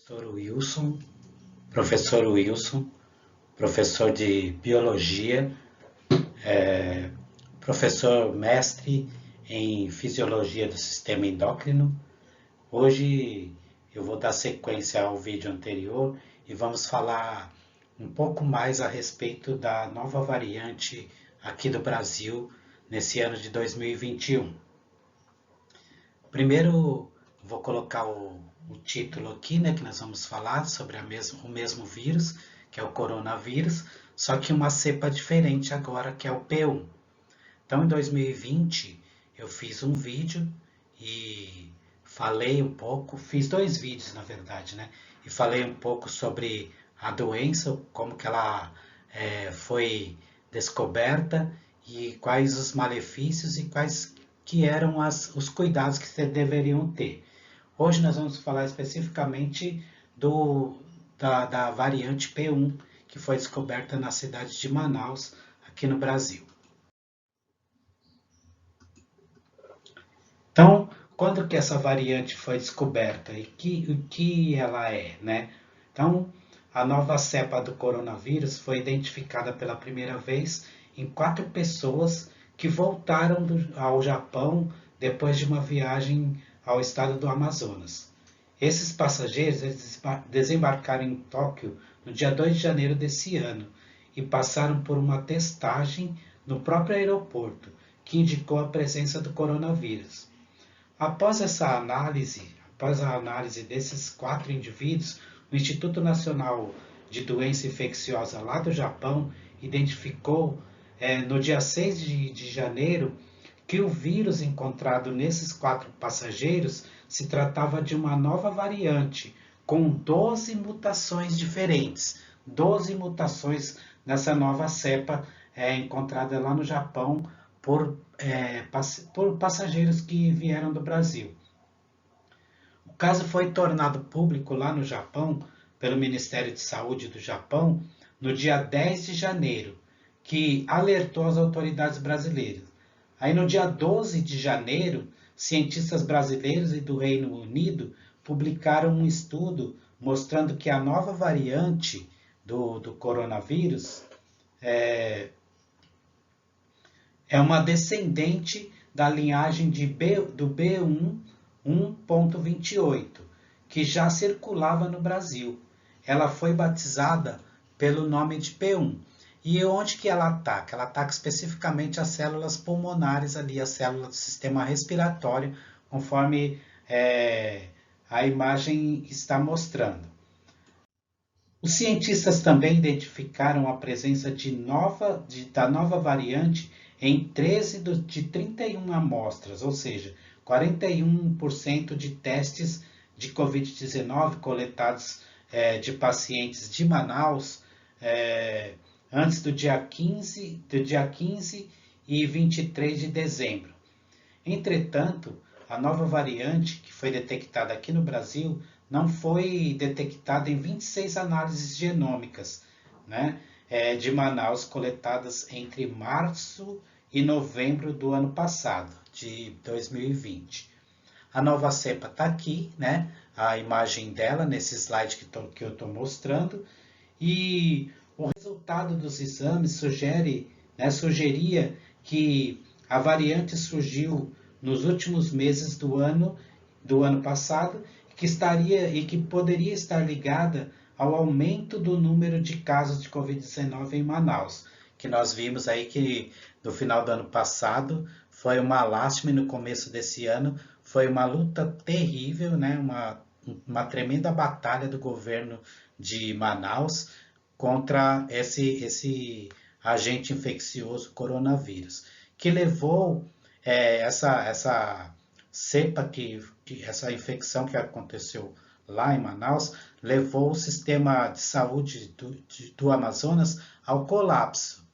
Professor Wilson, professor de biologia, professor mestre em fisiologia do sistema endócrino. Hoje eu vou dar sequência ao vídeo anterior e vamos falar um pouco mais a respeito da nova variante aqui do Brasil nesse ano de 2021. Primeiro vou colocar o título aqui, né, que nós vamos falar sobre o mesmo vírus, que é o coronavírus, só que uma cepa diferente agora, que é o P1. Então, em 2020, eu fiz um vídeo e falei um pouco, fiz dois vídeos, na verdade, né, e falei um pouco sobre a doença, como que ela foi descoberta e quais os malefícios e quais que eram os cuidados que vocês deveriam ter. Hoje nós vamos falar especificamente da variante P1, que foi descoberta na cidade de Manaus, aqui no Brasil. Então, quando que essa variante foi descoberta e o que ela é, né? Então, a nova cepa do coronavírus foi identificada pela primeira vez em 4 pessoas que voltaram ao Japão depois de uma viagem ao estado do Amazonas. Esses passageiros desembarcaram em Tóquio no dia 2 de janeiro desse ano e passaram por uma testagem no próprio aeroporto, que indicou a presença do coronavírus. Após a análise desses 4 indivíduos, o Instituto Nacional de Doença Infecciosa lá do Japão identificou no dia 6 de janeiro que o vírus encontrado nesses 4 passageiros se tratava de uma nova variante com 12 mutações diferentes. 12 mutações nessa nova cepa encontrada lá no Japão por passageiros que vieram do Brasil. O caso foi tornado público lá no Japão pelo Ministério de Saúde do Japão no dia 10 de janeiro, que alertou as autoridades brasileiras. Aí no dia 12 de janeiro, cientistas brasileiros e do Reino Unido publicaram um estudo mostrando que a nova variante do coronavírus é uma descendente da linhagem do B1 1.28, que já circulava no Brasil. Ela foi batizada pelo nome de P1. E onde que ela ataca? Ela ataca especificamente as células pulmonares ali, as células do sistema respiratório, conforme a imagem está mostrando. Os cientistas também identificaram a presença da nova variante em 13 de 31 amostras, ou seja, 41% de testes de Covid-19 coletados de pacientes de Manaus antes do dia 15 e 23 de dezembro. Entretanto, a nova variante que foi detectada aqui no Brasil não foi detectada em 26 análises genômicas, né, de Manaus coletadas entre março e novembro do ano passado, de 2020. A nova cepa está aqui, né, a imagem dela nesse slide que eu estou mostrando, e o resultado dos exames sugeria que a variante surgiu nos últimos meses do ano passado, que poderia estar ligada ao aumento do número de casos de Covid-19 em Manaus, que nós vimos aí que no final do ano passado foi uma lástima e no começo desse ano foi uma luta terrível, né? uma tremenda batalha do governo de Manaus contra esse agente infeccioso coronavírus, que levou essa cepa, essa infecção que aconteceu lá em Manaus, levou o sistema de saúde do Amazonas ao colapso.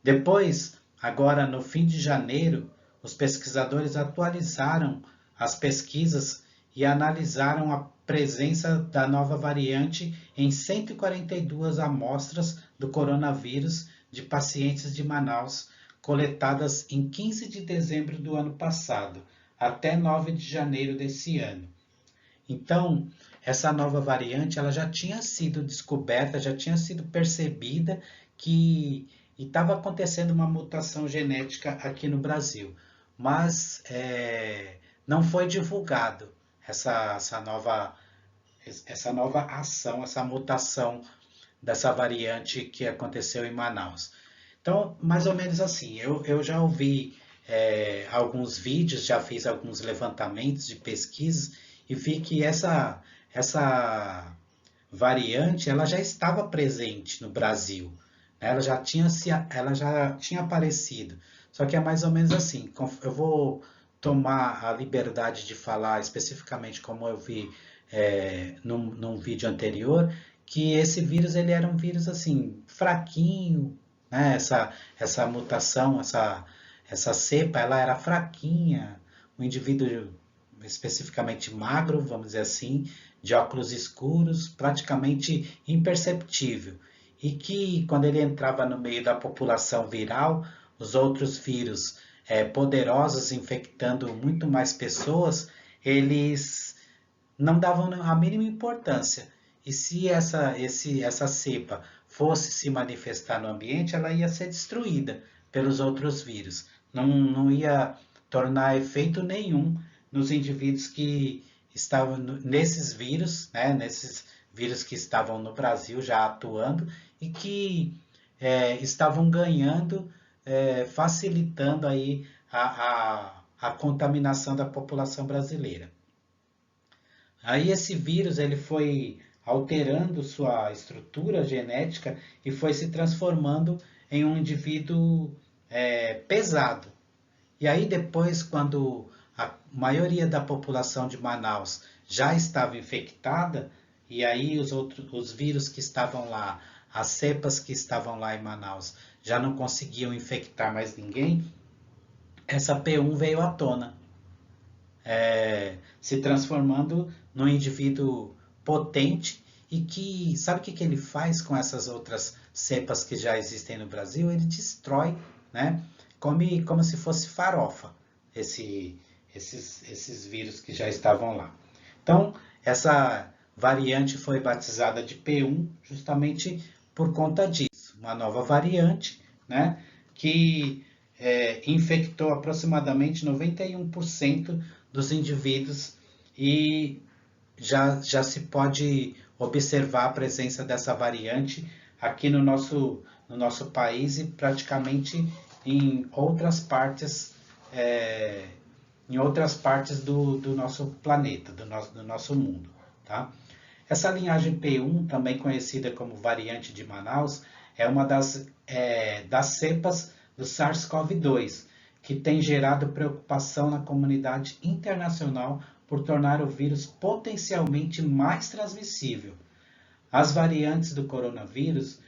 Depois, agora no fim de janeiro, os pesquisadores atualizaram as pesquisas e analisaram a presença da nova variante em 142 amostras do coronavírus de pacientes de Manaus, coletadas em 15 de dezembro do ano passado, até 9 de janeiro desse ano. Então, essa nova variante, ela já tinha sido descoberta, já tinha sido percebida que estava acontecendo uma mutação genética aqui no Brasil, mas não foi divulgado essa nova ação, essa mutação dessa variante que aconteceu em Manaus. Então, mais ou menos assim, eu já ouvi alguns vídeos, já fiz alguns levantamentos de pesquisas e vi que essa variante ela já estava presente no Brasil, né? Ela já tinha aparecido. Só que é mais ou menos assim. Eu vou tomar a liberdade de falar especificamente como eu vi num vídeo anterior, que esse vírus ele era um vírus assim fraquinho, né? Essa mutação, essa cepa, ela era fraquinha, o indivíduo especificamente magro, vamos dizer assim, de óculos escuros, praticamente imperceptível. E que quando ele entrava no meio da população viral, os outros vírus poderosos infectando muito mais pessoas, eles não davam a mínima importância. E se essa cepa fosse se manifestar no ambiente, ela ia ser destruída pelos outros vírus. Não ia tornar efeito nenhum nos indivíduos que estavam nesses vírus, né, nesses vírus que estavam no Brasil já atuando e que estavam ganhando, facilitando aí a contaminação da população brasileira. Aí esse vírus ele foi alterando sua estrutura genética e foi se transformando em um indivíduo pesado. E aí depois, quando a maioria da população de Manaus já estava infectada, e aí os vírus que estavam lá, as cepas que estavam lá em Manaus, já não conseguiam infectar mais ninguém, essa P1 veio à tona, se transformando num indivíduo potente e que, sabe o que ele faz com essas outras cepas que já existem no Brasil? Ele destrói, né? Come como se fosse farofa esses vírus que já estavam lá. Então, essa variante foi batizada de P1 justamente por conta disso. Uma nova variante, né? Que infectou aproximadamente 91% dos indivíduos e já se pode observar a presença dessa variante aqui no nosso país e praticamente em outras partes, em outras partes do nosso planeta, do nosso mundo. Tá? Essa linhagem P1, também conhecida como variante de Manaus, é uma das cepas do SARS-CoV-2, que tem gerado preocupação na comunidade internacional por tornar o vírus potencialmente mais transmissível. As variantes do coronavírus,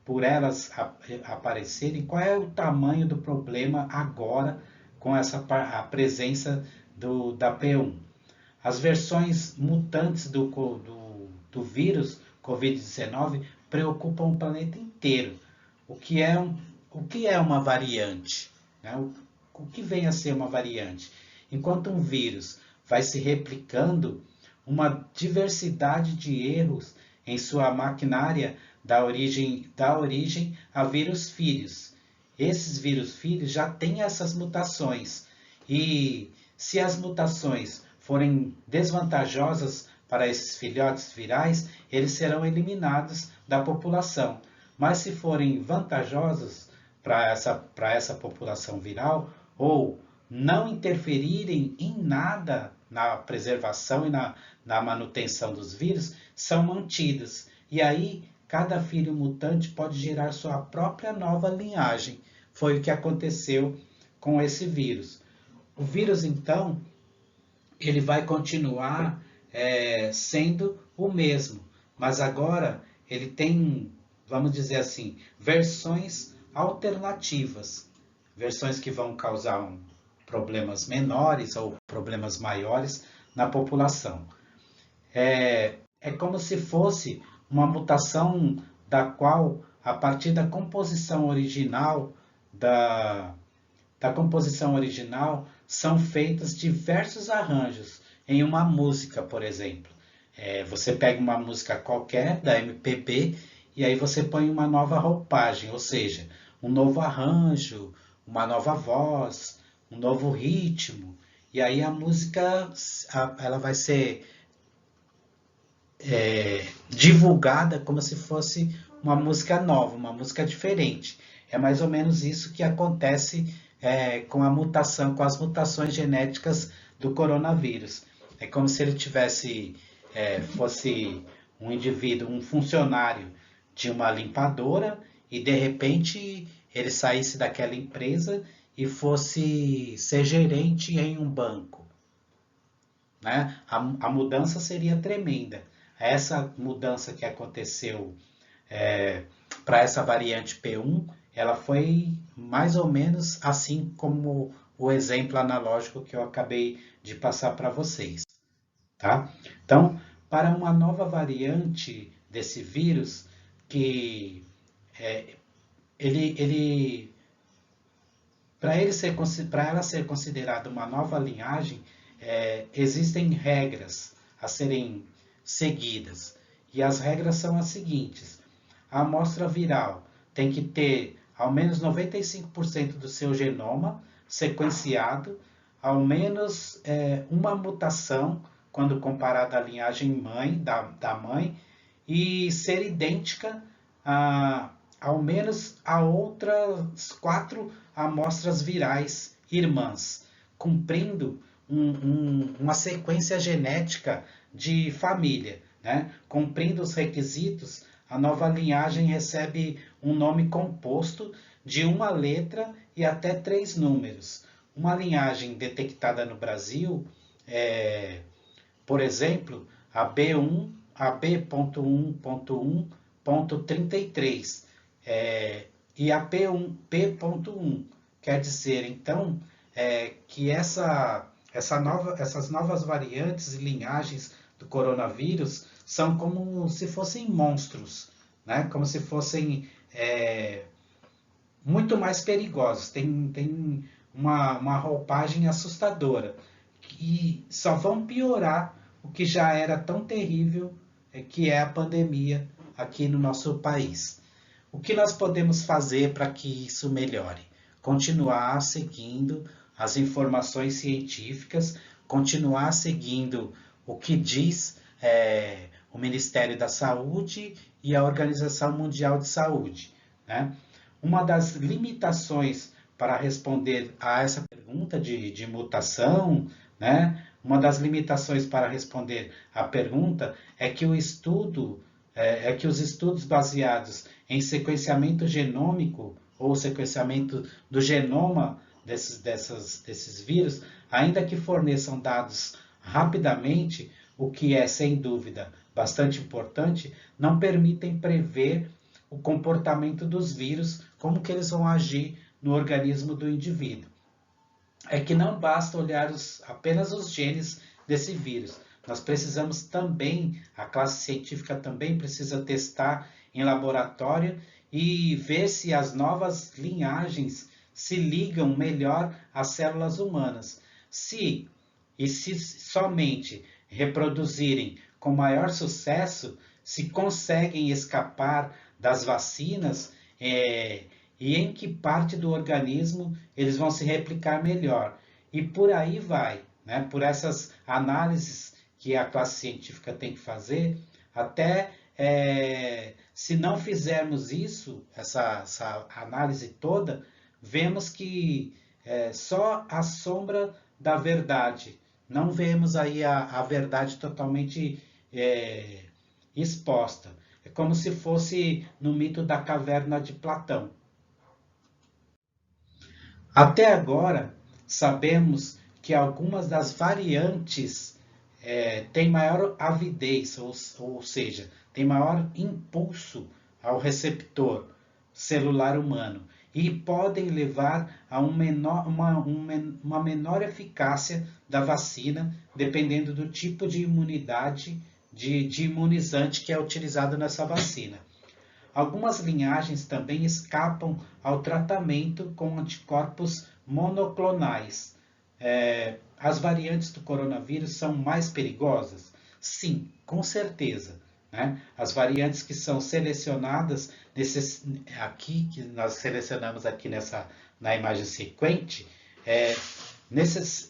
por elas aparecerem, qual é o tamanho do problema agora com a presença da P1? As versões mutantes do vírus Covid-19 preocupam o planeta inteiro. O que é uma variante? Né? O que vem a ser uma variante? Enquanto um vírus vai se replicando, uma diversidade de erros em sua maquinária dá origem a vírus filhos. Esses vírus filhos já têm essas mutações. E se as mutações forem desvantajosas para esses filhotes virais, eles serão eliminados da população. Mas se forem vantajosas para essa população viral, ou não interferirem em nada na preservação e na manutenção dos vírus, são mantidos. E aí, cada filho mutante pode gerar sua própria nova linhagem. Foi o que aconteceu com esse vírus. O vírus, então, ele vai continuar sendo o mesmo, mas agora ele tem, vamos dizer assim, versões alternativas, versões que vão causar problemas menores ou problemas maiores na população. É como se fosse uma mutação da qual, a partir da composição original da composição original, são feitos diversos arranjos em uma música, por exemplo. Você pega uma música qualquer da MPB e aí você põe uma nova roupagem, ou seja, um novo arranjo, uma nova voz, um novo ritmo. E aí a música ela vai ser divulgada como se fosse uma música nova, uma música diferente. É mais ou menos isso que acontece com a mutação, com as mutações genéticas do coronavírus. É como se ele fosse um indivíduo, um funcionário de uma limpadora e de repente ele saísse daquela empresa e fosse ser gerente em um banco, né? A mudança seria tremenda. Essa mudança que aconteceu para essa variante P1, ela foi mais ou menos assim como o exemplo analógico que eu acabei de passar para vocês, tá? Então, para uma nova variante desse vírus, que é, ele para ela ser considerada uma nova linhagem, existem regras a serem seguidas. E as regras são as seguintes: a amostra viral tem que ter ao menos 95% do seu genoma sequenciado, ao menos uma mutação quando comparada à linhagem mãe, da mãe, e ser idêntica ao menos a outras 4 amostras virais irmãs, cumprindo uma sequência genética de família, né? Cumprindo os requisitos, a nova linhagem recebe um nome composto de uma letra e até 3 números. Uma linhagem detectada no Brasil, por exemplo, a B1, a B.1.1.33, e a P.1, quer dizer, então, que essas novas variantes e linhagens do coronavírus são como se fossem monstros, né? Como se fossem muito mais perigosos, tem uma roupagem assustadora, e só vão piorar o que já era tão terrível, que é a pandemia aqui no nosso país. O que nós podemos fazer para que isso melhore? Continuar seguindo as informações científicas, continuar seguindo o que diz o Ministério da Saúde e a Organização Mundial de Saúde, né? Uma das limitações para responder a essa pergunta de mutação, né? Uma das limitações para responder à pergunta é que os estudos baseados em sequenciamento genômico ou sequenciamento do genoma desses vírus, ainda que forneçam dados rapidamente, o que é sem dúvida bastante importante, não permitem prever o comportamento dos vírus, como que eles vão agir no organismo do indivíduo. É que não basta olhar apenas os genes desse vírus. Nós precisamos também, a classe científica também precisa testar em laboratório e ver se as novas linhagens se ligam melhor às células humanas. Se somente reproduzirem com maior sucesso, se conseguem escapar das vacinas, e em que parte do organismo eles vão se replicar melhor. E por aí vai, né? Por essas análises que a classe científica tem que fazer, até se não fizermos isso, essa análise toda, vemos que só a sombra da verdade. Não vemos aí a verdade totalmente exposta. É como se fosse no mito da caverna de Platão. Até agora, sabemos que algumas das variantes têm maior avidez, ou seja, têm maior impulso ao receptor celular humano e podem levar a uma menor eficácia da vacina, dependendo do tipo de imunidade, de imunizante que é utilizado nessa vacina. Algumas linhagens também escapam ao tratamento com anticorpos monoclonais. as variantes do coronavírus são mais perigosas? Sim, com certeza. Né? As variantes que são selecionadas aqui, que nós selecionamos aqui na imagem sequente,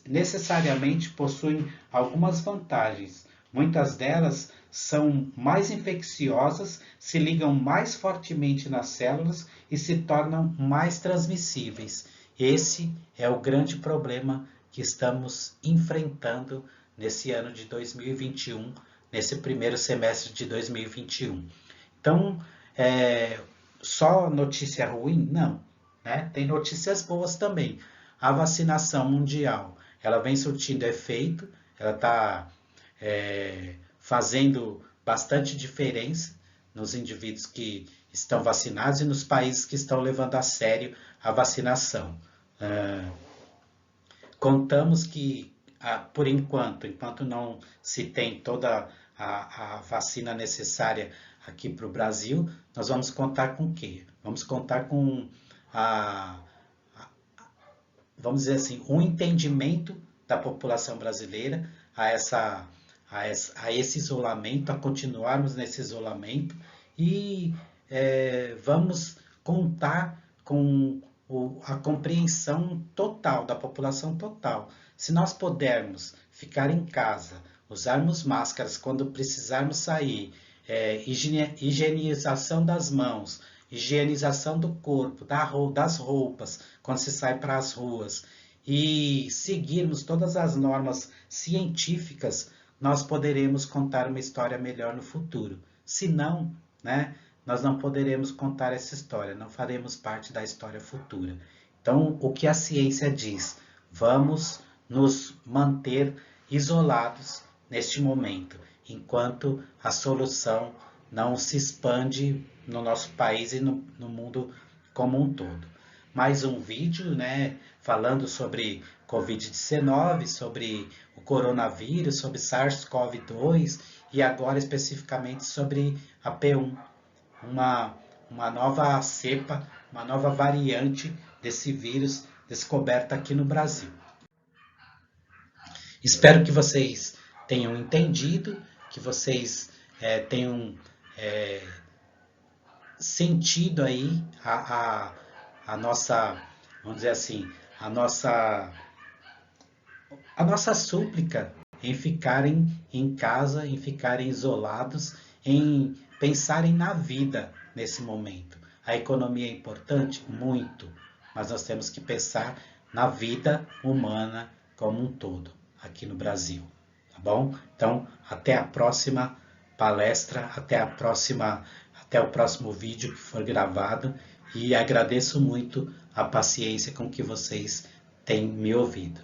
necessariamente possuem algumas vantagens. Muitas delas são mais infecciosas, se ligam mais fortemente nas células e se tornam mais transmissíveis. Esse é o grande problema que estamos enfrentando nesse ano de 2021, nesse primeiro semestre de 2021. Então, só notícia ruim? Não. Né? Tem notícias boas também. A vacinação mundial, ela vem surtindo efeito, ela está fazendo bastante diferença nos indivíduos que estão vacinados e nos países que estão levando a sério a vacinação. Contamos que, por enquanto não se tem toda a vacina necessária aqui para o Brasil, nós vamos contar com o quê? Vamos contar com vamos dizer assim, um entendimento da população brasileira a esse isolamento, a continuarmos nesse isolamento e vamos contar com a compreensão total, da população total. Se nós pudermos ficar em casa, usarmos máscaras quando precisarmos sair, higienização das mãos, higienização do corpo, das roupas, quando se sai para as ruas, e seguirmos todas as normas científicas, nós poderemos contar uma história melhor no futuro. Se não, né, nós não poderemos contar essa história, não faremos parte da história futura. Então, o que a ciência diz? Vamos nos manter isolados neste momento, enquanto a solução não se expande no nosso país e no mundo como um todo. Mais um vídeo, né, falando sobre Covid-19, sobre o coronavírus, sobre SARS-CoV-2 e agora especificamente sobre a P1, uma nova cepa, uma nova variante desse vírus descoberta aqui no Brasil. Espero que vocês tenham entendido, que vocês tenham sentido aí a nossa, vamos dizer assim, a nossa súplica em ficarem em casa, em ficarem isolados, em pensarem na vida nesse momento. A economia é importante? Muito, mas nós temos que pensar na vida humana como um todo, aqui no Brasil, tá bom? Então, até a próxima palestra, até o próximo vídeo que for gravado, e agradeço muito a paciência com que vocês têm me ouvido.